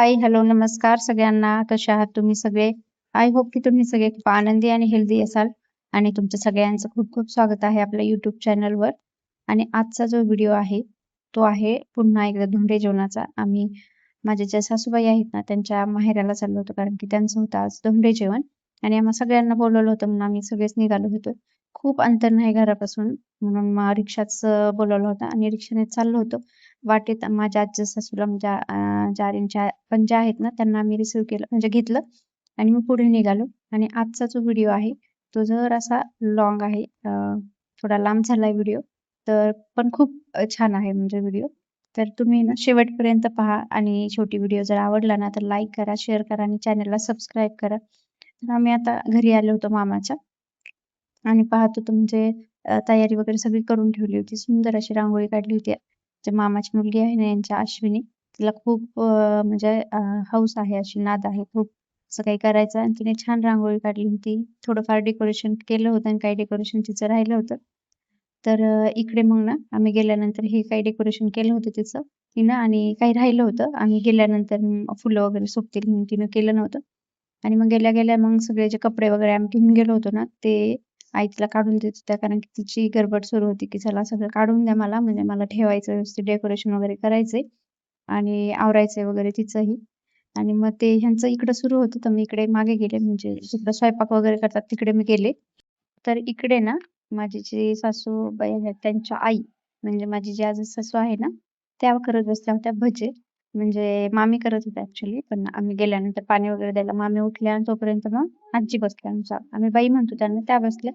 हाय, hello, नमस्कार सगळ्यांना. कशा आहात तुम्ही सगळे? आय होप की तुम्ही सगळे खूप आनंदी आणि हेल्दी असाल आणि तुमच्या सगळ्यांचं खूप खूप स्वागत आहे आपल्या YouTube चॅनलवर. आणि आजचा जो व्हिडिओ आहे, तो आहे पुन्हा एकदा धोंडे जेवणाचा. आम्ही माझ्या ज्या सासूबाई आहेत ना, त्यांच्या माहेराला चाललो होतो कारण की त्यांचं होतं आज धोंडे जेवण आणि आम्हा सगळ्यांना बोलावलं होतं म्हणून आम्ही सगळेच निघालो होतो. खूप अंतर नाही घरापासून म्हणून मग रिक्षाच बोलावलं होतं आणि रिक्षाने चाललो होतो. वाटेत माझ्या आजी सासूला म्हणजे जारींच्या पणज्या आहेत ना, त्यांना आम्ही रिसीव्ह केलं म्हणजे घेतलं आणि मग पुढे निघालो. आणि आजचा जो व्हिडिओ आहे, तो जरासा लाँग आहे. थोडा लांब झालाय व्हिडिओ. तर पण खूप छान आहे म्हणजे व्हिडिओ. तर तुम्ही ना शेवटपर्यंत पहा आणि शेवटी व्हिडिओ जर आवडला ना, तर लाईक करा, शेअर करा आणि चॅनलला सबस्क्राईब करा. तर आम्ही आता घरी आलो होतो मामाच्या आणि पाहत होतो म्हणजे तयारी वगैरे सगळी करून ठेवली होती. सुंदर अशी रांगोळी काढली होती. जी मामाची मुलगी आहे ना यांच्या अश्विनी, तिला खूप म्हणजे हौस आहे, अशी नाद आहे खूप असं काही करायचं आणि तिने छान रांगोळी काढली होती. थोडंफार डेकोरेशन केलं होतं आणि काही डेकोरेशन तिचं राहिलं होतं. तर इकडे मग ना आम्ही गेल्यानंतर हे काही डेकोरेशन केलं होतं तिचं तिनं आणि काही राहिलं होतं. आम्ही गेल्यानंतर फुलं वगैरे सुकतील म्हणून तिनं केलं नव्हतं. आणि मग गेल्या-गेल्या मग सगळे जे कपडे वगैरे आम्ही घेऊन गेलो होतो ना, ते आई तिला काढून देत होत्या कारण की तिची गडबड सुरू होती, की चला सगळं काढून द्या मला, म्हणजे मला ठेवायचं व्यवस्थित डेकोरेशन वगैरे करायचंय आणि आवरायचंय वगैरे तिचंही. आणि मग ते ह्यांचं इकडं सुरू होतं, तर मी इकडे मागे गेले म्हणजे जिकडं स्वयंपाक वगैरे करतात तिकडे मी गेले. तर इकडे ना माझी जी सासूबाई आहेत त्यांच्या आई, म्हणजे माझी जी आजी सासू आहे ना, त्या करत बसल्या होत्या भजे. म्हणजे मामी करत होत्या ॲक्चुअली, पण आम्ही गेल्यानंतर पाणी वगैरे द्यायला मामी उठल्या आणि तोपर्यंत मग आजी बसल्या आमच्या. आम्ही बाई म्हणतो त्यांना, त्या बसल्या.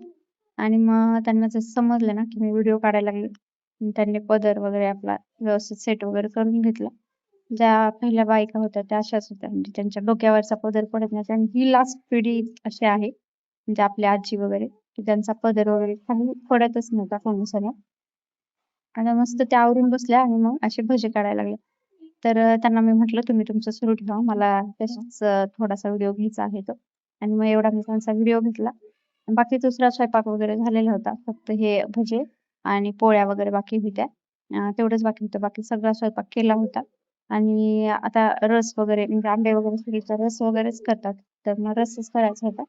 आणि मग त्यांना जसं समजलं ना, की मी व्हिडिओ काढायला लागले, मग त्यांनी पदर वगैरे आपला व्यवस्थित सेट वगैरे करून घेतला. ज्या पहिल्या बायका होत्या त्या अशाच होत्या, म्हणजे त्यांच्या डोक्यावरचा पदर पडत नव्हता आणि ही लास्ट पिढी अशी आहे, म्हणजे आपल्या आजी वगैरे, की त्यांचा पदर वगैरे काही पडतच नव्हता कोणासमोर. आणि मस्त त्या आवरून बसल्या आणि मग असे भजे काढायला लागल्या. तर त्यांना मी म्हटलं, "तुम्ही तुमचं सुरू ठेवा. मला तसाच थोडासा व्हिडिओ घ्यायचा आहे तो." आणि मग एवढा मी त्यांचा व्हिडिओ घेतला. बाकी दुसरा स्वयंपाक वगैरे झालेला होता. फक्त हे भजे आणि पोळ्या वगैरे बाकी होत्या. तेवढंच बाकी होतं. बाकी सगळा स्वयंपाक केला होता. आणि आता रस वगैरे म्हणजे आंबे वगैरे सगळीकडे रस वगैरेच करतात. तर मग रसच करायचा होता.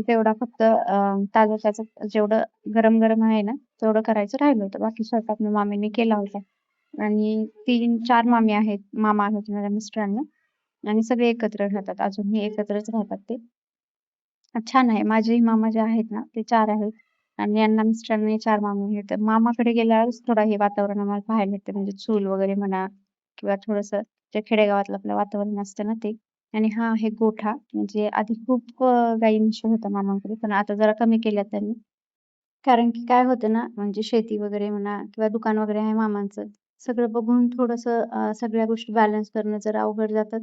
तेवढा फक्त ताजं-ताजं जेवढं गरम-गरम आहे ना, तेवढं करायचं राहिलं होतं. बाकी स्वयंपाक मग मामीने केला होता. आणि 3-4 मामी आहेत, मामा आहेत माझ्या मिस्टरांना आणि सगळे एकत्र राहतात. अजूनही एकत्रच राहतात ते. छान आहे. माझेही मामा जे आहेत ना, ते 4 आहेत आणि यांना मिस्टरांनाही 4 मामी आहेत. तर मामाकडे गेल्यावरच थोडं हे वातावरण आम्हाला पाहायला भेटतं. म्हणजे चूल वगैरे म्हणा किंवा थोडंसं जे खेडेगावातलं आपलं वातावरण असतं ना ते. आणि हा आहे गोठा. म्हणजे आधी खूप गाई-म्हशी होत्या मामांकडे, पण आता जरा कमी केल्यात त्यांनी. कारण की काय होतं ना, म्हणजे शेती वगैरे म्हणा किंवा दुकान वगैरे आहे मामांचं. सगळं बघून थोडंसं सगळ्या गोष्टी बॅलन्स करणं जरा अवघड जातं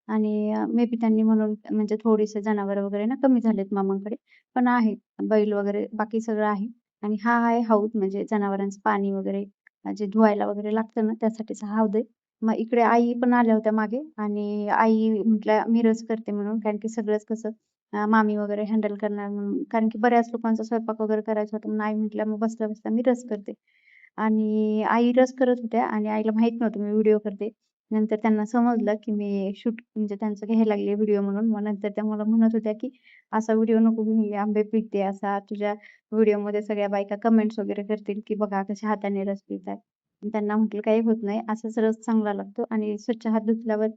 आणि मे बी त्यांनी म्हणून म्हणजे थोडीसे जनावरं वगैरे ना कमी झालेत मामांकडे. पण आहेत बैल वगैरे बाकी सगळं आहे. आणि हा आहे हौद म्हणजे जनावरांचं पाणी वगैरे जे धुवायला वगैरे लागतं ना त्यासाठीचा हौद आहे. मग इकडे आई पण आल्या होत्या मागे आणि आई म्हटल्या मी रस करते म्हणून कारण की सगळंच कसं मामी वगैरे हँडल करणार म्हणून. कारण की बऱ्याच लोकांचा स्वयंपाक वगैरे करायचा होता म्हणून आई म्हटल्या, "मग बसल्या-बसल्या मी रस करते." आणि आई रस करत होत्या आणि आईला माहीत नव्हतं मी व्हिडिओ करते. नंतर त्यांना समजलं, की मी शूट म्हणजे त्यांचं घ्यायला लागले व्हिडिओ म्हणून. मग नंतर त्या मला म्हणत होत्या, की "असा व्हिडिओ नको घेऊ, आंबे पिकते असा. तुझ्या व्हिडिओमध्ये सगळ्या बायका कमेंट्स वगैरे करतील, की बघा कशा हाताने रस पिताय." त्यांना म्हटलं, "काही होत नाही. असाच रस चांगला लागतो आणि स्वच्छ हात धुतल्यावर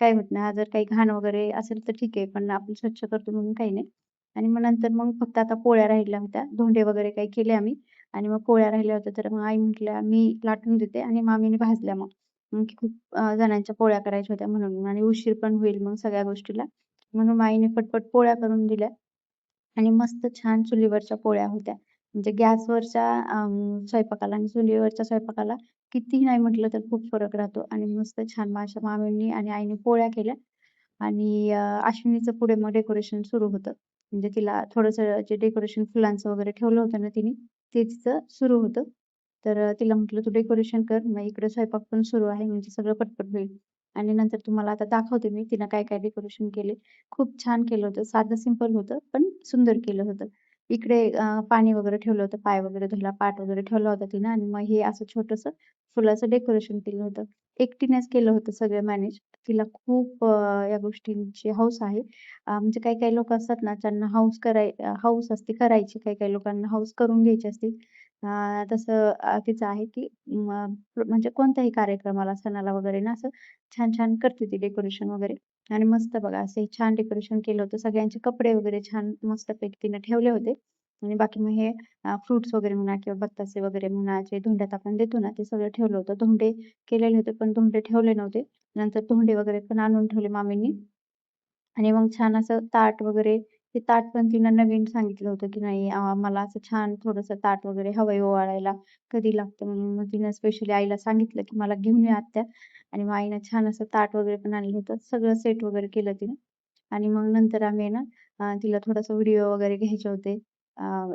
काही होत नाही. जर काही घाण वगैरे असेल तर ठीक आहे, पण आपण स्वच्छ करतो म्हणून काही नाही." आणि मग नंतर मग फक्त आता पोळ्या राहिल्या होत्या. धोंडे वगैरे काही केले आम्ही आणि मग पोळ्या राहिल्या होत्या, तर मग आई म्हटल्या, "मी लाटून देते" आणि मामीने भाजल्या मग. मग की खूप जणांच्या पोळ्या करायच्या होत्या म्हणून आणि उशीर पण होईल मग सगळ्या गोष्टीला. म्हणून आईने पटपट पोळ्या करून दिल्या. आणि मस्त छान चुलीवरच्या पोळ्या होत्या. म्हणजे गॅसवरच्या स्वयंपाकाला आणि चुलीवरच्या स्वयंपाकाला कितीही नाही म्हटलं तर खूप फरक राहतो आणि मस्त छान माझ्या मामींनी आणि आईने पोळ्या केल्या आणि अश्विनीचं पुढे मग डेकोरेशन सुरू होतं. म्हणजे तिला थोडंसं जे डेकोरेशन फुलांचं वगैरे ठेवलं होतं ना तिने, ते तिचं सुरू होतं. तर तिला म्हटलं, "तू डेकोरेशन कर, मग इकडे स्वयंपाक पण सुरू आहे, म्हणजे सगळं पटपट होईल." आणि नंतर तुम्हाला आता दाखवते मी तिनं काय-काय डेकोरेशन केले. खूप छान केलं होतं. साधं सिंपल होतं, पण सुंदर केलं होतं. इकडे पाणी वगैरे ठेवलं होतं, पाय वगैरे धुतला, पाट वगैरे ठेवला होता तिनं आणि मग हे असं छोटंसं फुलाचं डेकोरेशन केलं होतं. एकटीनेच केलं होतं सगळं मॅनेज. तिला खूप या गोष्टींची हौस आहे. म्हणजे काही-काही लोकं असतात ना, ज्यांना हौस असते करायची. काही-काही लोकांना हौस करून घ्यायची असते. तसं तिचं आहे, की म्हणजे कोणत्याही कार्यक्रमाला, सणाला वगैरे ना, असं छान-छान करते ती डेकोरेशन वगैरे. आणि मस्त बघा असं छान डेकोरेशन केलं होतं. सगळ्यांचे कपडे वगैरे छान मस्तपैकी तिनं ठेवले होते. आणि बाकी मग हे फ्रुट्स वगैरे म्हणा किंवा बत्तासे वगैरे म्हणा, जे धोंड्यात आपण देतो ना, ते सगळं ठेवलं होतं. धोंडे केलेले होते, पण धोंडे ठेवले नव्हते. नंतर धोंडे वगैरे पण आणून ठेवले मामींनी. आणि मग छान असं ताट वगैरे, ते ताट पण तिनं नवीन सांगितलं होतं, की नाही मला असं छान थोडंसं ताट वगैरे हवंय ओवाळायला. कधी लागतं म्हणून मग तिनं स्पेशली आईला सांगितलं, की मला घेऊन ये आत्या. आणि मग आईनं छान असं ताट वगैरे पण आणलं होतं. सगळं सेट वगैरे केलं तिनं. आणि मग नंतर आम्ही आहे ना, तिला थोडासा व्हिडिओ वगैरे घ्यायचे होते.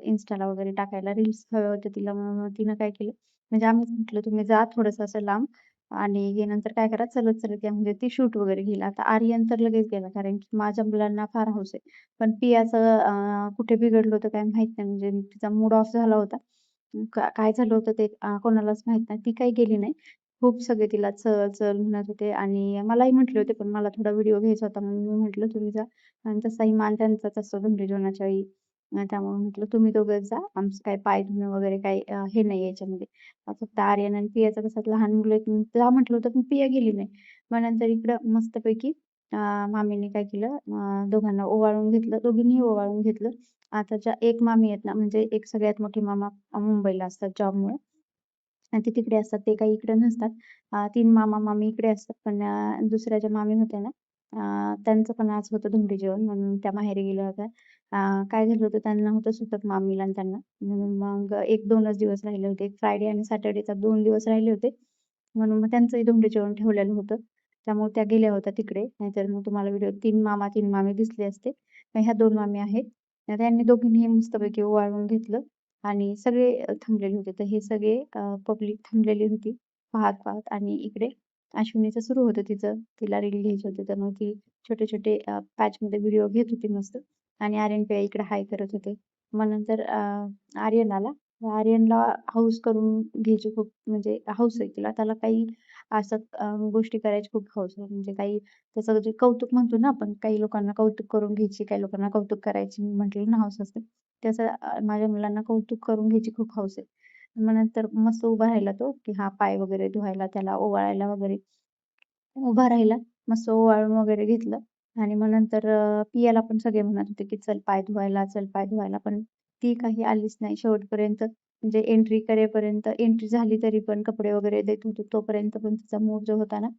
Instaला वगैरे टाकायला रील्स हवे होते तिला. मग तिनं काय केलं, म्हणजे आम्हीच म्हटलं, "तुम्ही जा थोडंसं असं लांब आणि हे नंतर काय करा चलत-चलत या." म्हणजे ती शूट वगैरे घेईल. आता आर्यन तर लगेच गेला, कारण की माझ्या मुलांना फार हौस आहे. पण पियाचं कुठे बिघडलं होतं काय माहीत नाही. म्हणजे तिचा मूड ऑफ झाला होता. काय झालं होतं ते कोणालाच माहीत नाही. ती काही गेली नाही. खूप सगळे तिला चल, चल म्हणत होते आणि मलाही म्हटले होते, पण मला थोडा व्हिडिओ घ्यायचा होता म्हणून मी म्हटलं, "तुम्ही जा." आणि तसाही मान त्यांचाच असतो डोंगरी जेवणाच्या वेळी. त्यामुळे म्हटलं, "तुम्ही दोघंच जा. आमचं काही पाय धुणं वगैरे काही हे नाही याच्यामध्ये." फक्त आर्यन आणि पियाचं कसं लहान मुलं आहेत म्हणून जा म्हटलं होतं, पण पिया गेली नाही. मग नंतर इकडं मस्तपैकी मामींनी काय केलं, दोघांना ओवाळून घेतलं. दोघींनीही ओवाळून घेतलं. आता ज्या एक मामी आहेत ना, म्हणजे एक सगळ्यात मोठी मामा मुंबईला असतात जॉबमुळे. आणि ते तिकडे असतात, ते काही इकडे नसतात. 3 मामा-मामी इकडे असतात. पण दुसऱ्या ज्या मामी होत्या ना, त्यांचं पण आज होतं धुंडी जेवण म्हणून त्या माहेरी गेल्या होत्या. काय झालं होतं, त्यांना होतं सुतक मामीला आणि त्यांना. म्हणून मग 1-2च दिवस राहिले होते. फ्रायडे आणि सॅटर्डेचा 2 दिवस राहिले होते. म्हणून मग त्यांचंही धुंडी जेवण ठेवलेलं होतं. त्यामुळे त्या गेल्या होत्या तिकडे. नाहीतर मग तुम्हाला व्हिडिओ 3 मामा, 3 मामी दिसले असते. पण ह्या 2 मामी आहेत. तर त्यांनी दोघींनी मस्तपैकी ओवाळून घेतलं. आणि सगळे थांबलेले होते. तर हे सगळे पब्लिक थांबलेली होती पाहत-पाहत. आणि इकडे अश्विनीचं सुरू होतं तिचं. तिला रील घ्यायचे होते. तर मग ती छोटे-छोटे पॅचमध्ये व्हिडिओ घेत होती मस्त. आणि आर्यन ते इकडे हाय करत होते. मग नंतर आर्यन आला. आर्यनला हौस करून घ्यायची खूप, म्हणजे हौस आहे तिला. त्याला काही असं गोष्टी करायची खूप हौस आहे. म्हणजे काही त्याचं जे कौतुक म्हणतो ना आपण, काही लोकांना कौतुक करून घ्यायची, काही लोकांना कौतुक करायची म्हटलेली ना हौस असते. त्याचं माझ्या मुलांना कौतुक करून घ्यायची खूप हौस आहे. मग नंतर मस्त उभा राहिला तो, की हा पाय वगैरे धुवायला, त्याला ओवाळायला वगैरे. उभा राहिला. मस्त ओवाळून वगैरे घेतलं. आणि मग नंतर पियाला पण सगळे म्हणत होते, की "चल पाय धुवायला, चल पाय धुवायला." पण ती काही आलीच नाही शेवटपर्यंत. म्हणजे एंट्री करेपर्यंत, एंट्री झाली तरी पण कपडे वगैरे देत होतो तोपर्यंत पण तिचा मूड जो होता ना,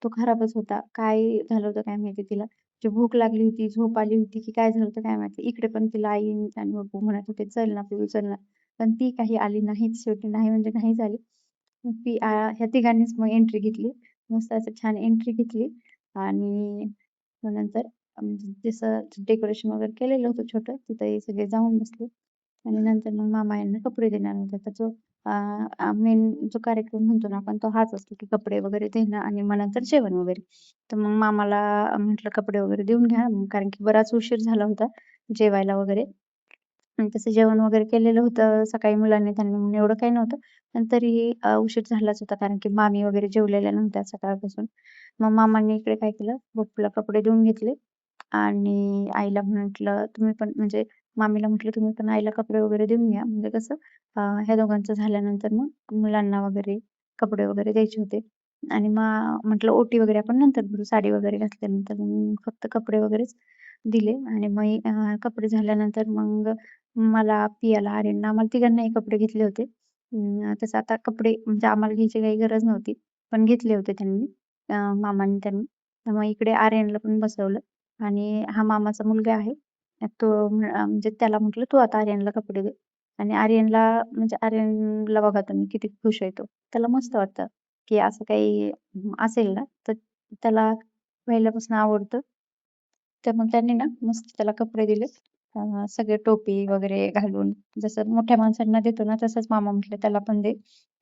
तो खराबच होता. काय झालं होतं काय माहिती तिला. जी भूक लागली होती, झोप आली होती, की काय झालं होतं काय माहिती. इकडे पण तिला आई आणि बाबा म्हणत होते, "चल ना पिऊ, चल ना." पण ती काही आली नाहीच. शेवटी नाही म्हणजे नाही झाली. मग ती ह्या तिघांनीच मग एंट्री घेतली. मस्त असं छान एंट्री घेतली. आणि मग नंतर जसं डेकोरेशन वगैरे केलेलं होतं छोटं, तिथं सगळे जाऊन बसले. आणि नंतर मग मामा यांना कपडे देणार होते. तर जो मेन जो कार्यक्रम म्हणतो ना आपण, तो हाच असतो, की कपडे वगैरे देणं आणि मग नंतर जेवण वगैरे. तर मग मामाला म्हटलं कपडे वगैरे देऊन घ्या, कारण की बराच उशीर झाला होता जेवायला वगैरे. आणि तसं जेवण वगैरे केलेलं होतं सकाळी मुलांनी त्यांनी, म्हणून एवढं काही नव्हतं. पण तरीही उशीर झालाच होता, कारण की मामी वगैरे जेवलेल्या नव्हत्या सकाळपासून. मग मामांनी इकडे काय केलं, पप्पूला कपडे देऊन घेतले. आणि आईला म्हटलं, "तुम्ही पण", म्हणजे मामीला म्हटलं, "तुम्ही पण आईला कपडे वगैरे देऊन घ्या." म्हणजे कसं ह्या दोघांचं झाल्यानंतर मग मुलांना वगैरे कपडे वगैरे द्यायचे होते. आणि मग म्हटलं, "ओटी वगैरे आपण नंतर भरू, साडी वगैरे घातल्यानंतर." मग फक्त कपडे वगैरेच दिले. आणि मग कपडे झाल्यानंतर मग मला, पियाला, आर्यनला, आम्हाला तिघांनाही कपडे घेतले होते. तसं आता कपडे म्हणजे आम्हाला घ्यायची काही गरज नव्हती, पण घेतले होते त्यांनी, मामांनी त्यांनी. तर मग इकडे आर्यनला पण बसवलं. आणि हा मामाचा मुलगा आहे. तो म्हणजे त्याला म्हटलं, "तू आता आर्यनला कपडे दे." आणि आर्यनला, म्हणजे आर्यनला बघा तुम्ही किती खुश आहे तो. त्याला मस्त वाटतं, की असं काही असेल ना, तर त्याला पहिल्यापासून आवडतं. तर मग त्यांनी ना मस्त त्याला कपडे दिले. सगळे टोपी वगैरे घालून, जसं मोठ्या माणसांना देतो ना, तसंच मामा म्हटले त्याला पण दे.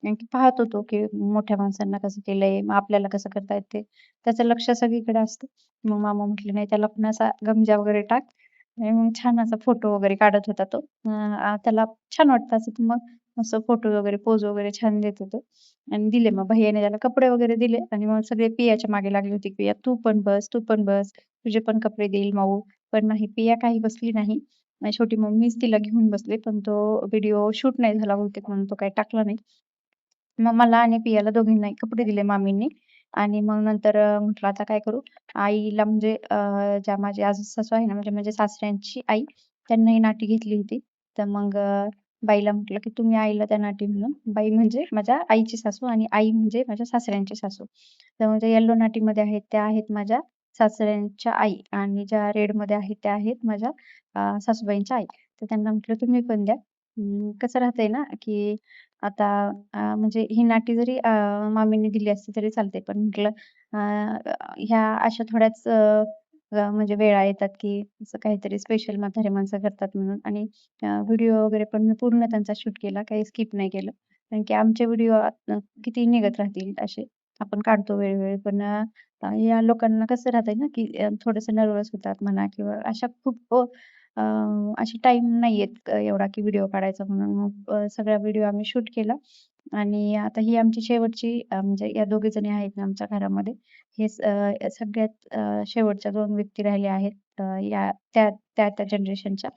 कारण की पाहत होतो, की मोठ्या माणसांना कसं केलंय, मग आपल्याला कसं करता येते. त्याचं लक्ष सगळीकडे असतं. मग मामा म्हटले, "नाही, त्याला पण असा गमजा वगैरे टाक." आणि मग छान असा फोटो वगैरे काढत होता तो. त्याला छान वाटतं असं, तर मग असं फोटो वगैरे, पोज वगैरे छान देत होतो आणि दिले. मग भैय्याने त्याला कपडे वगैरे दिले आणि मग सगळे पियाच्या मागे लागले होते. "पिया तू पण बस, तू पण बस. तुझे पण कपडे देईल माऊ." पण नाही, पिया काही बसली नाही. आणि शेवटी मग मीच तिला घेऊन बसले. पण तो व्हिडिओ शूट नाही झाला बहुतेक, म्हणून तो काही टाकला नाही. मग मला आणि पियाला दोघींनाही कपडे दिले मामींनी आणि मग नंतर म्हटलं आता काय करू? आईला म्हणजे ज्या माझी आजी-सासू आहे ना, म्हणजे म्हणजे सासऱ्यांची आई, त्यांना ही नाटी घेतली होती. तर मग बाईला म्हटलं, की "तुम्ही आईला द्या नाटी" म्हणून. बाई म्हणजे माझ्या आईची सासू आणि आई म्हणजे माझ्या सासऱ्यांची सासू. तर म्हणजे येलो नाटीमध्ये आहेत त्या आहेत माझ्या सासऱ्यांच्या आई आणि ज्या रेडमध्ये आहेत त्या आहेत माझ्या सासूबाईंच्या आई. तर त्यांना म्हटलं, "तुम्ही पण द्या." कसं राहतंय ना, की आता म्हणजे ही नाटी जरी मामींनी दिली असती तरी चालते. पण म्हटलं ह्या अशा थोड्याच म्हणजे वेळा येतात, की असं काहीतरी स्पेशल म्हातारी माणसं करतात म्हणून आणि व्हिडिओ वगैरे पण मी पूर्ण त्यांचा शूट केला. काही स्किप नाही केलं. कारण की आमचे व्हिडिओ किती निघत राहतील असे. आपण काढतो वेळोवेळी. पण या लोकांना कसं राहतंय ना, की थोडंसं नर्व्हस होतात म्हणा किंवा अशा खूप अ, अशी टाईम नाहीयेत एवढा, की व्हिडिओ काढायचा म्हणून. मग सगळा व्हिडिओ आम्ही शूट केला. आणि आता ही आमची शेवटची म्हणजे या दोघी जणी आहेत ना आमच्या घरामध्ये. सगळ्यात शेवटच्या 2 व्यक्ती राहिल्या आहेत या त्या त्या जनरेशनच्या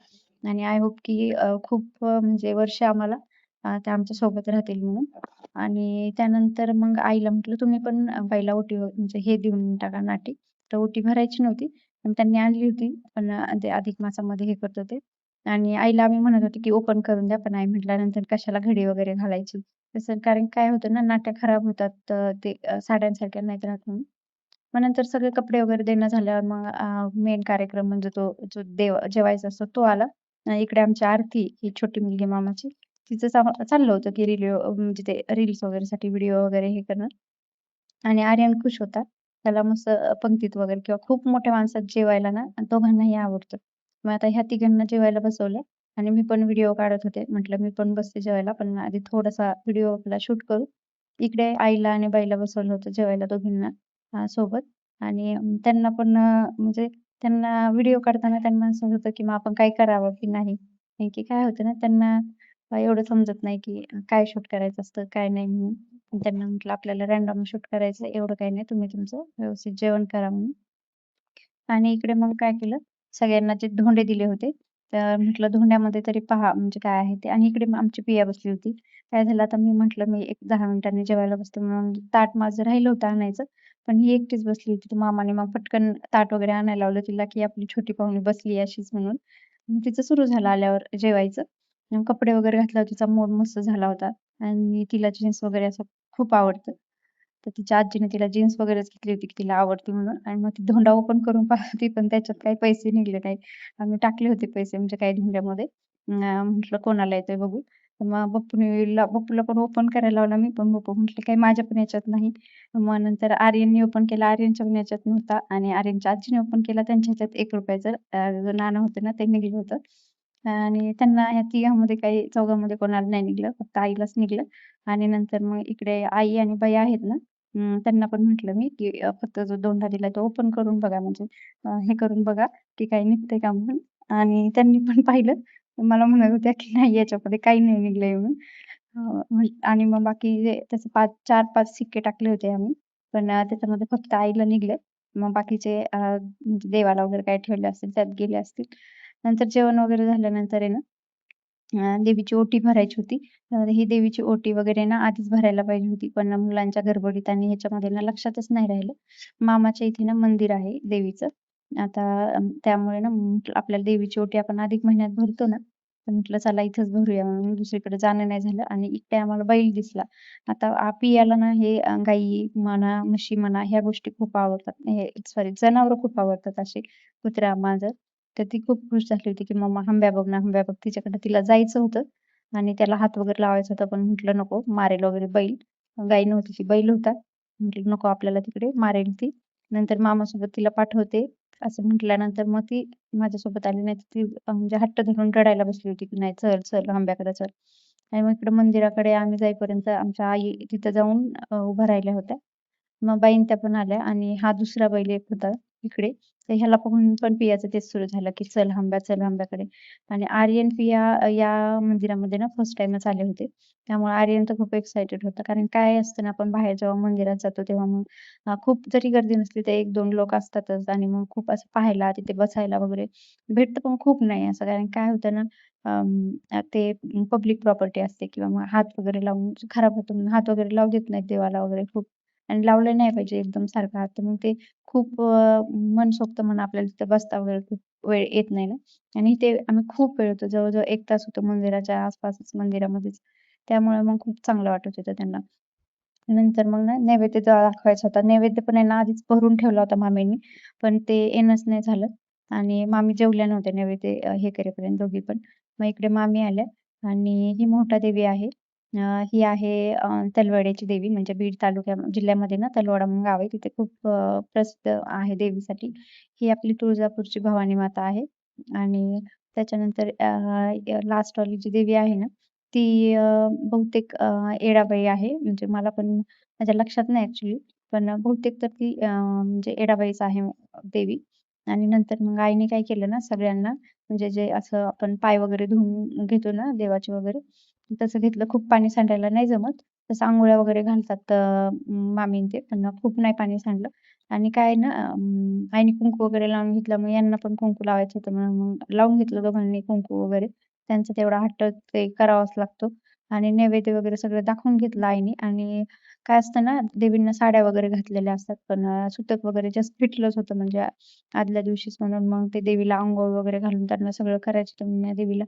आणि आय होप की खूप म्हणजे वर्ष आम्हाला त्या आमच्या सोबत राहतील म्हणून. आणि त्यानंतर मग आईला म्हटलं, "तुम्ही पण बाईला ओटी म्हणजे हे देऊन टाका नाटी." तर ओटी भरायची नव्हती, पण त्यांनी आणली होती. पण ते अधिक मासामध्ये हे करत होते. आणि आईला आम्ही म्हणत होतो, की ओपन करून द्या, पण आई म्हटल्यानंतर कशाला घडी वगैरे घालायची. तसं कारण काय होतं ना, नाट्या खराब होतात. ते साड्यांसारख्या नाहीत राहत म्हणून. मग नंतर सगळे कपडे वगैरे देणं झाल्यावर मग मेन कार्यक्रम म्हणजे तो जो जेवायचा असतो तो आला. इकडे आमची आरती, ही छोटी मुलगी मामाची, तिचं चाललं होतं, की म्हणजे ते रील्स वगैरेसाठी व्हिडिओ वगैरे हे करणं. आणि आर्यन खुश होता. त्याला मस्त पंक्तीत वगैरे किंवा खूप मोठ्या माणसात जेवायला ना दोघांनाही आवडतं. मग आता ह्या तिघांना जेवायला बसवलं आणि मी पण व्हिडिओ काढत होते. म्हटलं मी पण बसते जेवायला, पण आधी थोडासा व्हिडिओ आपला शूट करू. इकडे आईला आणि बाईला बसवलं होतं जेवायला दोघींना सोबत आणि त्यांना पण म्हणजे त्यांना व्हिडिओ काढताना त्यांना असं होतं, की मग आपण काय करावं की नाही? कारण की काय होतं ना त्यांना एवढं समजत नाही, की काय शूट करायचं असतं, काय नाही म्हणून. त्यांना म्हटलं, "आपल्याला रँडम शूट करायचं एवढं काही नाही. तुम्ही तुमचं व्यवस्थित जेवण करा" म्हणून. आणि इकडे मग काय केलं, सगळ्यांना जे धोंडे दिले होते, तर म्हटलं धोंड्यामध्ये तरी पहा म्हणजे काय आहे ते आणि इकडे मग आमची पिया बसली होती. काय झालं आता मी म्हटलं मी एक 10 मिनिटांनी जेवायला बसते म्हणून ताट माझं राहिलं होतं आणायचं. पण ही एकटीच बसली होती. तर मामाने मग पटकन ताट वगैरे आणायला लावलं तिला, की आपली छोटी पाहुणी बसली अशीच म्हणून. मग तिचं सुरू झालं आल्यावर जेवायचं. मग कपडे वगैरे घातल्यावर तिचा मूड मस्त झाला होता आणि तिला जीन्स वगैरे असं खूप आवडतं. तर तिच्या आजीने तिला जीन्स वगैरेच घेतली होती, की तिला आवडते म्हणून आणि मग ती धोंडा ओपन करून पाहते, पण त्याच्यात काही पैसे निघले नाहीत. आम्ही टाकले होते पैसे म्हणजे काही धोंड्यामध्ये. म्हटलं कोणाला येतंय बघू. तर मग बप्पूला पण ओपन करायला लावला मी पण. बप्पू म्हटले, "काही माझ्या पण याच्यात नाही." मग नंतर आर्यनने ओपन केला. आर्यनच्या पण याच्यात नव्हता आणि आर्यनच्या आजीने ओपन केला. त्यांच्या ह्याच्यात ₹1 जो नाणं होतं ना, ते निघलं होतं. आणि त्यांना या तिघांमध्ये काही चौघांमध्ये कोणाला नाही निघलं. फक्त आईलाच निघलं. आणि नंतर मग इकडे आई आणि बाई आहेत ना, त्यांना पण म्हटलं मी, की फक्त जो धोंडा दिलाय तो ओपन करून बघा म्हणजे हे करून बघा, की काही निघतंय का म्हणून. आणि त्यांनी पण पाहिलं. मला म्हणत होत्या, की "नाही याच्यामध्ये काही नाही निघलंय" म्हणून. आणि मग बाकी जे त्याचे 4-5 सिक्के टाकले होते आम्ही. पण त्याच्यामध्ये फक्त आईला निघले. मग बाकीचे म्हणजे देवाला वगैरे काही ठेवले असतील त्यात गेले असतील. नंतर जेवण वगैरे झाल्यानंतर आहे ना देवीची ओटी भरायची होती. ही देवीची ओटी वगैरे ना आधीच भरायला पाहिजे होती. पण मुलांच्या गडबडीत आणि ह्याच्यामध्ये ना लक्षातच नाही राहिलं. मामाच्या इथे ना मंदिर आहे देवीचं. आता त्यामुळे ना म्हटलं आपल्याला देवीची ओटी आपण अधिक महिन्यात भरतो ना, तर म्हटलं चला इथंच भरूया म्हणून दुसरीकडे जाणं नाही झालं आणि इकडे आम्हाला बैल दिसला. आता पियाला ना हे गाई म्हणा, म्हशी म्हणा ह्या गोष्टी खूप आवडतात. हे सॉरी जनावरं खूप आवडतात असे कुत्रा, मांजर. तर ती खूप खुश झाली होती, की "मम्मा हंब्या बघ ना, हंब्या बघ." तिच्याकडे तिला जायचं होतं आणि त्याला हात वगैरे लावायचा होता, पण म्हटलं नको, मारेल वगैरे बैल. गाई नव्हती ती बैल होता. म्हटलं नको आपल्याला तिकडे, मारेल ती. नंतर मामासोबत तिला पाठवते, असं म्हटल्यानंतर मग ती माझ्यासोबत आली. नाहीतर ती म्हणजे हट्ट धरून रडायला बसली होती, की "नाही चल, चल हंब्याकडे चल." आणि मग इकडे मंदिराकडे आम्ही जाईपर्यंत आमच्या आई तिथं जाऊन उभ्या राहिल्या होत्या. मग बाईं त्या पण आल्या आणि हा दुसरा बैल एक होता. इकडे. तर ह्याला बघून पण पियाचं तेच सुरू झालं, की चल आंब्या, चल आंब्याकडे. आणि आर्यन, पिया या मंदिरामध्ये ना फर्स्ट टाईमच आले होते. त्यामुळे आर्यन तर खूप एक्सायटेड होता. कारण काय असतं ना, आपण बाहेर जेव्हा मंदिरात जातो तेव्हा मग खूप जरी गर्दी नसली तर 1-2 लोक असतातच आणि मग खूप असं पाहायला, तिथे बसायला वगैरे भेटतं पण खूप नाही असं. कारण काय होतं ना, ते पब्लिक प्रॉपर्टी असते किंवा मग हात वगैरे लावून खराब होतं म्हणून हात वगैरे लावू देत नाहीत देवाला वगैरे खूप. आणि लावलं नाही पाहिजे एकदम सारखा हात. तर मग ते खूप मनसोक्त म्हणून आपल्याला तिथे बसता वगैरे खूप वेळ येत नाही ना. आणि ते आम्ही खूप वेळ होतो. जवळ-जवळ 1 तास होतो मंदिराच्या आसपासच मंदिरामध्येच. त्यामुळे मग खूप चांगलं वाटत होतं त्यांना. नंतर मग ना नैवेद्य दाखवायचा होता. नैवेद्य पण आहे ना आधीच भरून ठेवला होता मामींनी. पण ते येणंच नाही झालं आणि मामी जेवल्या नव्हत्या नैवेद्य हे करेपर्यंत दोघी पण. मग इकडे मामी आल्या आणि ही मोहटा देवी आहे. ही आहे तलवड्याची देवी म्हणजे बीड जिल्ह्यामध्ये ना तलवाडा म्हणून गाव आहे. तिथे खूप प्रसिद्ध आहे देवीसाठी. ही आपली तुळजापूरची भवानी माता आहे आणि त्याच्यानंतर लास्टवाली जी देवी आहे ना, ती बहुतेक येडाबाई आहे. म्हणजे मला पण माझ्या लक्षात नाही ॲक्चुअली. पण बहुतेक तर ती म्हणजे येडाबाईच आहे देवी. आणि नंतर मग आईने काय केलं ना सगळ्यांना म्हणजे जे असं आपण पाय वगैरे धुवून घेतो ना देवाचे वगैरे, तसं घेतलं. खूप पाणी सांडायला नाही जमत. तसं अंघोळ्या वगैरे घालतात मामी ते. पण खूप नाही पाणी सांडलं. आणि काय ना आईने कुंकू वगैरे लावून घेतलं. मग यांना पण कुंकू लावायचं होतं. मग लावून घेतलं दोघांनी कुंकू वगैरे. त्यांचा तेवढा हट्ट ते करावाच लागतो. आणि नैवेद्य वगैरे सगळं दाखवून घेतलं आईने. आणि काय असतं ना, देवींना साड्या वगैरे घातलेल्या असतात. पण सुतक वगैरे जस्ट फिटलंच होतं म्हणजे आदल्या दिवशीच म्हणून मग ते देवीला अंघोळ वगैरे घालून त्यांना सगळं करायचं होतं म्हणून देवीला.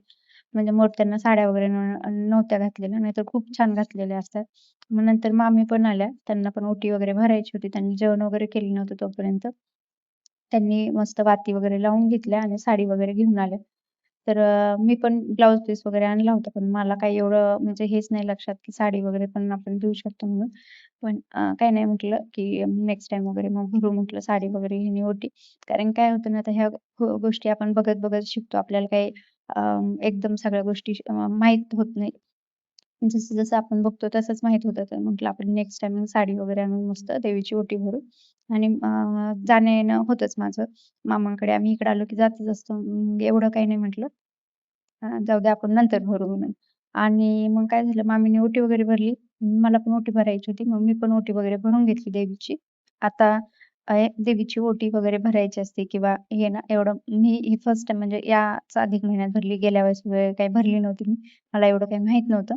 म्हणजे मोठ्यांना साड्या वगैरे नव्हत्या घातलेल्या, नाहीतर खूप छान घातलेल्या असतात. मग नंतर मामी पण आल्या. त्यांना पण ओटी वगैरे भरायची होती. त्यांनी जेवण वगैरे केलं नव्हतं तोपर्यंत. त्यांनी मस्त वाती वगैरे लावून घेतल्या आणि साडी वगैरे घेऊन आल्या. तर मी पण ब्लाउज पीस वगैरे आणला होता. पण मला काही एवढं म्हणजे हेच नाही लक्षात, की साडी वगैरे पण आपण घेऊ शकतो म्हणून. पण काही नाही म्हटलं, की नेक्स्ट टाईम वगैरे मग भरू म्हटलं साडी वगैरे ह्यानी ओटी. कारण काय होतं ना, आता ह्या गोष्टी आपण बघत-बघत शिकतो. आपल्याला काही अ, एकदम सगळ्या गोष्टी माहीत होत नाही. जसं-जसं आपण बघतो तसंच माहीत होतं. तर म्हटलं आपण नेक्स्ट टाईम साडी वगैरे आणून मस्त देवीची ओटी भरू. आणि जाणं-येणं होतंच माझं मामांकडे. आम्ही इकडे आलो की जातच असतो. एवढं काही नाही म्हटलं. जाऊ दे आपण नंतर भरू म्हणून. आणि मग काय झालं मामीने ओटी वगैरे भरली. मला पण ओटी भरायची होती. मग मी पण ओटी वगैरे भरून घेतली देवीची. आता देवीची ओटी वगैरे भरायची असते किंवा हे ना एवढं मी ही फर्स्ट टाईम म्हणजे याच अधिक महिन्यात भरली. गेल्या वेळेस वगैरे काही भरली नव्हती मी. मला एवढं काही माहीत नव्हतं.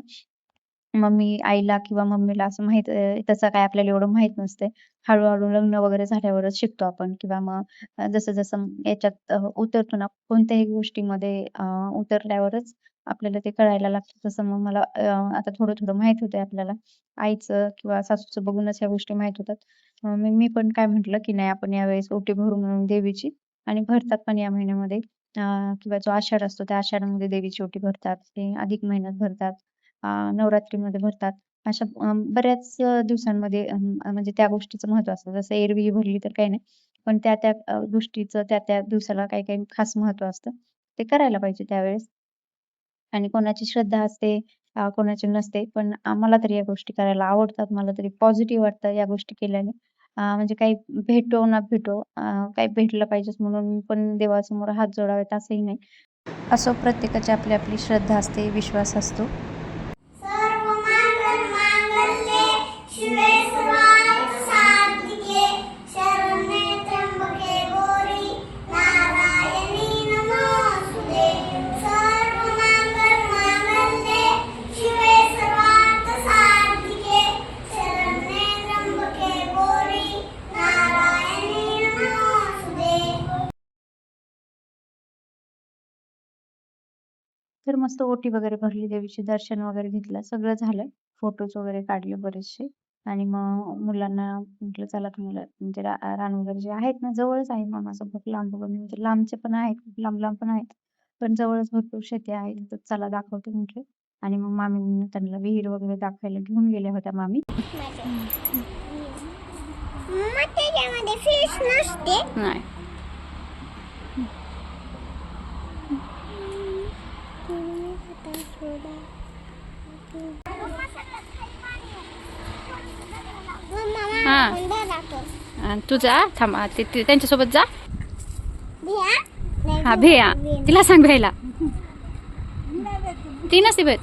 आईला किंवा मम्मीला असं माहीत तसं काय आपल्याला एवढं माहीत नसते. हळू-हळू लग्न वगैरे झाल्यावरच शिकतो आपण किंवा मग जसं-जसं याच्यात उतरतो ना कोणत्याही गोष्टीमध्ये उतरल्यावरच आपल्याला ते कळायला लागतं. तसं मग मला आता थोडं-थोडं माहीत होतंय आपल्याला. आईचं किंवा सासूचं बघूनच ह्या गोष्टी माहीत होतात. मी मी पण काय म्हटलं, की नाही आपण यावेळेस ओटी भरू म्हणून देवीची आणि भरतात पण या महिन्यामध्ये किंवा जो आषाढ असतो त्या आषाढामध्ये देवीची ओटी भरतात. ते अधिक महिन्यात भरतात. नवरात्रीमध्ये भरतात. अशा बऱ्याच दिवसांमध्ये म्हणजे त्या गोष्टीचं महत्त्व असतं. जसं एरवी भरली तर काही नाही. पण त्या-त्या गोष्टीचं त्या-त्या दिवसाला काही-काही खास महत्त्व असतं. ते करायला पाहिजे त्यावेळेस. आणि कोणाची श्रद्धा असते, कोणाची नसते. पण मला तरी या गोष्टी करायला आवडतात. मला तरी पॉझिटिव्ह वाटतं या गोष्टी केल्याने. म्हणजे काही भेटो ना भेटो, काही भेटलं पाहिजेच म्हणून पण देवासमोर हात जोडावेत असंही नाही. असो प्रत्येकाची आपली आपली श्रद्धा असते, विश्वास असतो. सर्वमंगलमांगल्ये शिवे सर्वार्थसाधिके शरण्ये त्र्यंबके गौरी नारायणी नमोस्तुते. सर्वमंगलमांगल्ये शिवे सर्वार्थसाधिके शरण्ये त्र्यंबके गौरी नारायणी नमोस्तुते. तर मस्त ओटी वगैरे भरली, देवीचे दर्शन वगैरे घेतलं, सगळं झालं. फोटोज वगैरे काढले बरेचसे आणि मग मुलांना म्हटलं चला तुम्हाला म्हणजे रान वगैरे जे आहेत ना जवळच आहे मामासोबत लांब वगैरे म्हणजे लांबचे पण आहेत, खूप लांब-लांब पण आहेत. पण जवळच भरपूर शेती आहे. तर चला दाखवते म्हटले आणि मग मामींनी त्यांना विहीर वगैरे दाखवायला घेऊन गेल्या होत्या मामी. मग त्याच्यामध्ये फिश नसते. नाही. आणि तू जा थांबा त्यांच्यासोबत जा. भिया नाही हा भेया भिया. तिला सांग भेयला ती नसते भेट.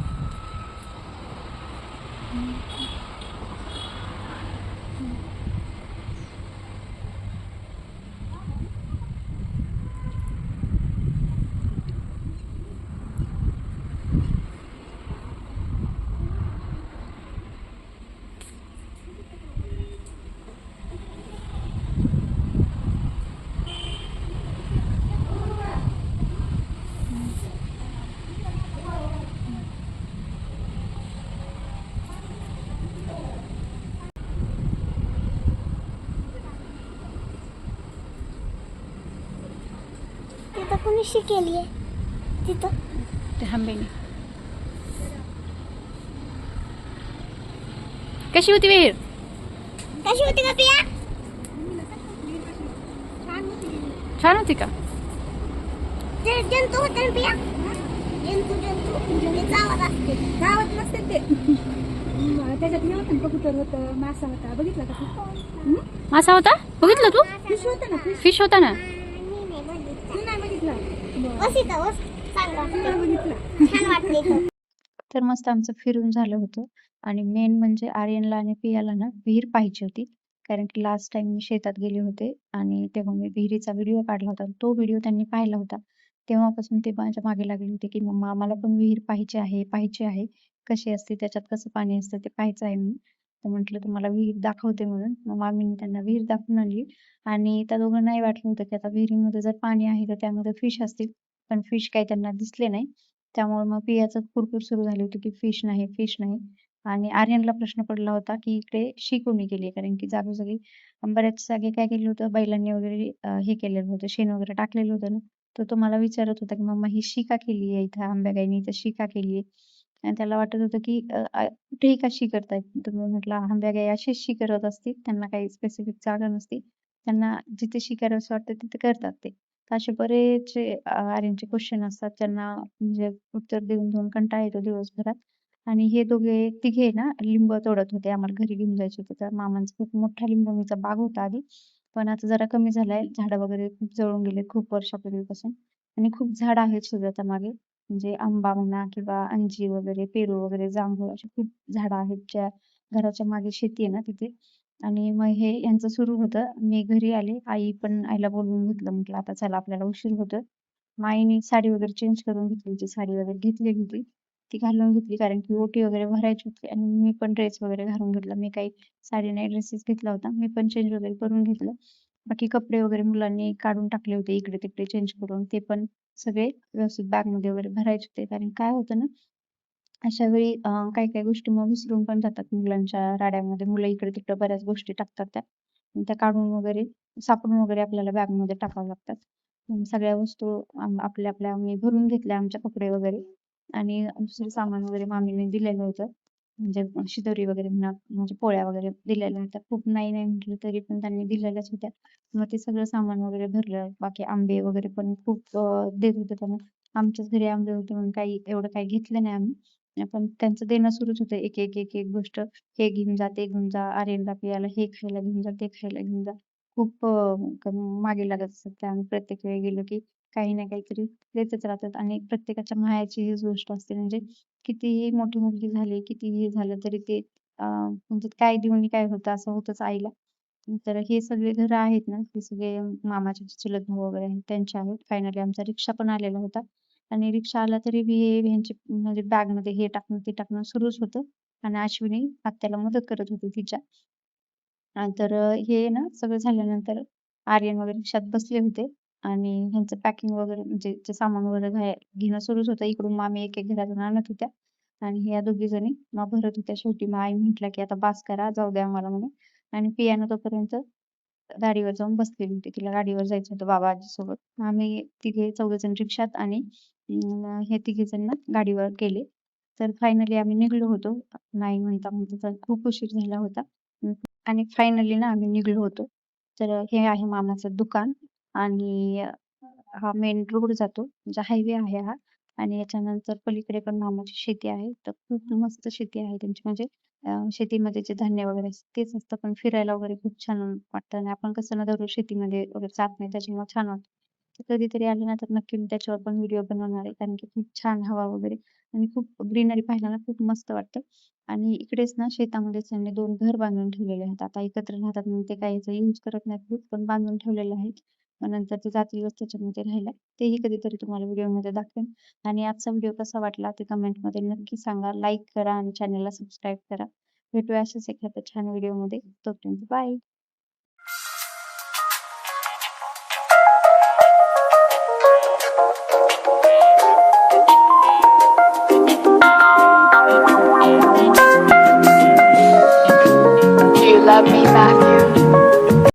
तिथं कोणी शिकेली आहे तिथं ते आंबेने कशी होती विहीर. कशी होती का पिया छान होती का. ते जंतू होते ना पिया जंतू ते गावात असते गावात नसते ते त्याच्यात हे होतं ना कबूतर होतं मासा होता बघितला का तू? मासा होता बघितलं तू. फिश होतं ना फिश फिश होता ना. मी नाही बघितलं तू नाही बघितला बस इथं बस चांगलं वाटतं बघितला छान वाटते इथं. तर मस्त आमचं फिरून झालं होतं आणि मेन म्हणजे आर्यनला आणि पियाला ना विहीर पाहिजे होती. कारण की लास्ट टाइम मी शेतात गेले होते आणि तेव्हा मी विहिरीचा व्हिडिओ काढला होता. तो व्हिडिओ त्यांनी पाहिला होता. तेव्हापासून ते माझ्या मागे लागले होते की मम्मा आम्हाला पण विहीर पाहिजे आहे, पाहिजे आहे. कशी असते त्याच्यात कसं पाणी असतं ते पाहायचं आहे म्हणून. तर म्हटलं तुम्हाला विहीर दाखवते म्हणून. मग मामीने त्यांना विहीर दाखवून आणली आणि त्या दोघांना नाही वाटलं होतं की आता विहिरीमध्ये जर पाणी आहे तर त्यामध्ये फिश असतील. पण फिश काही त्यांना दिसले नाही. त्यामुळे मग पियाचं कुरकुर सुरू झाली होती की फिश नाही, फिश नाही. आणि आर्यनला प्रश्न पडला होता की इकडे शी कोणी केली? कारण की जागोजागी बऱ्याच जागी काय केलं होतं बैलांनी वगैरे हे केलेलं होतं, शेण वगैरे टाकलेलं होतं ना. तर तो मला विचारत होता की मम्मा ही शी का केली आहे इथं आंब्यागाईने इथं शी का केली आहे? आणि त्याला वाटत होतं की कुठेही का शी करतायत? तर मी म्हटलं आंब्यागाई अशीच शी करत असतील. त्यांना काही स्पेसिफिक जागा नसते. त्यांना जिथे शी करावंसं वाटतं तिथे करतात ते. तर असे बरेचसे आर्यनचे क्वेश्चन असतात ज्यांना म्हणजे उत्तर देऊन देऊन कंटाळा येतो दिवसभरात. आणि हे दोघे तिघे ना लिंब तोडत होते. आम्हाला घरी घेऊन जायचे होते. तर मामांचा खूप मोठा लिंबोणीचा बाग होता आधी. पण आता जरा कमी झालाय. झाडं वगैरे खूप जळून गेले खूप वर्षापूर्वीपासून. आणि खूप झाडं आहेत शेजारच्या मागे. म्हणजे आंबा म्हणा किंवा अंजीर वगैरे, पेरू वगैरे, जांभूळ अशी खूप झाडं आहेत ज्या घराच्या मागे शेती आहे ना तिथे. आणि मग हे यांचं सुरू होतं. मी घरी आले. आईला बोलवून घेतलं. म्हटलं आता चला आपल्याला उशीर होतोय. मग आईने साडी वगैरे चेंज करून घेतली होती. साडी वगैरे घेतलेली होती. ती घालून घेतली कारण की ओटी वगैरे भरायची होती आणि मी पण ड्रेस वगैरे घालून घेतला. मी काही साडी नाही ड्रेसच घेतला होता. मी पण चेंज वगैरे करून घेतलं. बाकी कपडे वगैरे मुलांनी काढून टाकले होते इकडे-तिकडे चेंज करून. ते पण सगळे व्यवस्थित बॅगमध्ये वगैरे भरायचे होते. कारण काय होतं ना, अशा वेळी काही-काही गोष्टी मग विसरून पण जातात मुलांच्या राड्यामध्ये. मुलं इकडे-तिकडे बऱ्याच गोष्टी टाकतात त्या. आणि त्या काढून वगैरे सापडून वगैरे आपल्याला बॅगमध्ये टाकाव्या लागतात. सगळ्या वस्तू आपल्या आम्ही भरून घेतल्या आमचे कपडे वगैरे आणि दुसरं सामान वगैरे मामीने दिलेलं होतं. म्हणजे शिदोरी वगैरे म्हणा, म्हणजे पोळ्या वगैरे दिलेल्या होत्या. खूप नाही नाही म्हटलं तरी पण त्यांनी दिलेल्याच होत्या. मग ते सगळं सामान वगैरे भरलं. बाकी आंबे वगैरे पण खूप देत होते त्यांना. आमच्याच घरी आंबे होते म्हणून काही एवढं काही घेतलं नाही आम्ही. पण त्यांचं देणं सुरूच होतं. एक गोष्ट हे घेऊन जा, ते घेऊन जा. आर्यनला, पियाला हे खायला घेऊन जा, ते खायला घेऊन जा. खूप मागे लागत असतात त्या. आम्ही प्रत्येक वेळी गेलो की काही ना काहीतरी देतच राहतात आणि प्रत्येकाच्या मायाची हीच गोष्ट असते. म्हणजे कितीही मोठी मुलगी झाली, कितीही झालं तरी ते म्हणजे काय देऊन आणि काय होतं असं होतंच आईला. तर हे सगळे घरं आहेत ना, हे सगळे मामाचे चुलत भाऊ वगैरे आहेत त्यांचे आहेत. फायनली आमचा रिक्षा पण आलेला होता आणि रिक्षा आला तरी बी हे ह्यांची म्हणजे बॅगमध्ये हे टाकणं, ते टाकणं सुरूच होतं आणि अश्विनी आत्याला मदत करत होती तिच्या. तर हे ना सगळं झाल्यानंतर आर्यन वगैरे रिक्षात बसले होते आणि ह्यांचं पॅकिंग वगैरे म्हणजे जे सामान वगैरे घेणं सुरूच होतं. इकडून मामी एक-एक घरातून आणत होत्या आणि ह्या दोघी जणी मग भरत होत्या. शेवटी मग आई म्हटल्या की आता बास करा, जाऊ द्या आम्हाला म्हणून. आणि पियानो तोपर्यंत गाडीवर जाऊन बसलेली होती. तिला गाडीवर जायचं होतं बाबा आजीसोबत. आम्ही तिघे चौघेजण रिक्षात आणि हे तिघेजण ना गाडीवर गेले. तर फायनली आम्ही निघलो होतो. नाही म्हणता खूप उशीर झाला होता. आणि फायनली ना आम्ही निघलो होतो. तर हे आहे मामाचं दुकान आणि हा मेन रोड जातो. म्हणजे हायवे आहे हा आणि याच्यानंतर पलीकडे पण मामाची शेती आहे. तर खूप मस्त शेती आहे त्यांची म्हणजे शेतीमध्ये जे धान्य वगैरे असतं तेच असतं. पण फिरायला वगैरे खूप छान वाटतं आणि आपण कसं ना दररोज शेतीमध्ये वगैरे जात नाही त्याच्यामुळे छान वाटतं. तर कधीतरी आले ना तर नक्की मी त्याच्यावर पण व्हिडिओ बनवणार आहे. कारण की खूप छान हवा वगैरे आणि खूप ग्रीनरी पाहायला ना खूप मस्त वाटतं. आणि इकडेच ना शेतामध्येच त्यांनी 2 घर बांधून ठेवलेले आहेत. आता एकत्र राहतात म्हणून ते काही याचा यूज करत नाहीत खूप, पण बांधून ठेवलेले आहेत. मग नंतर ते जातीलच त्याच्यामध्ये राहायला. तेही कधीतरी तुम्हाला व्हिडिओमध्ये दाखवेन. आणि आजचा व्हिडिओ कसा वाटला ते कमेंटमध्ये नक्की सांगा. लाईक करा आणि चॅनलला सबस्क्राईब करा. भेटूया अशाच एखाद्या छान व्हिडिओमध्ये. तोपर्यंत bye. Do you love me, Matthew?